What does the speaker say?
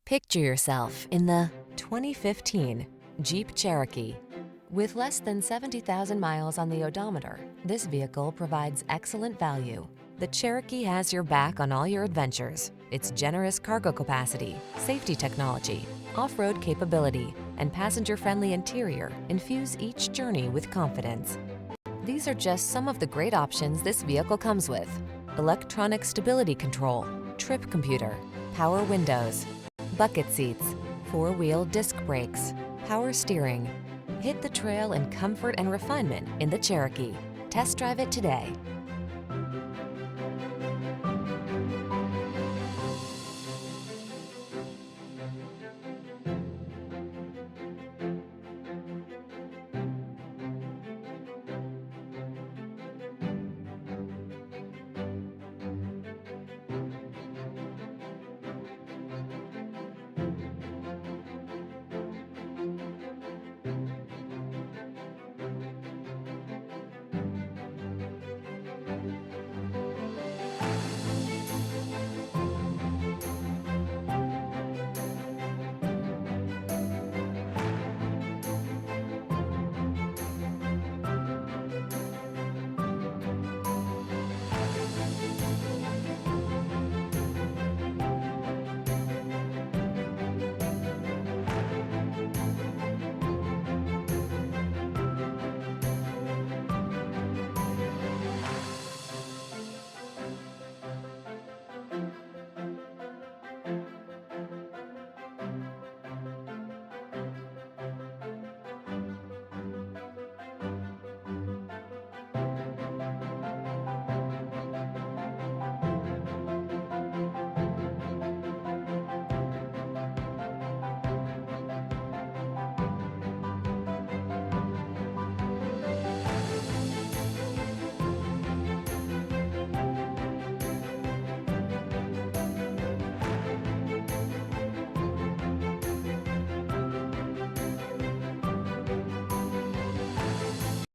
Picture yourself in the 2015 Jeep Cherokee. With less than 70,000 miles on the odometer, this vehicle provides excellent value. The Cherokee has your back on all your adventures. Its generous cargo capacity, safety technology, off-road capability, and passenger-friendly interior infuse each journey with confidence. These are just some of the great options this vehicle comes with: electronic stability control, trip computer, power windows, bucket seats, four-wheel disc brakes, power steering. Hit the trail in comfort and refinement in the Cherokee. Test drive it today.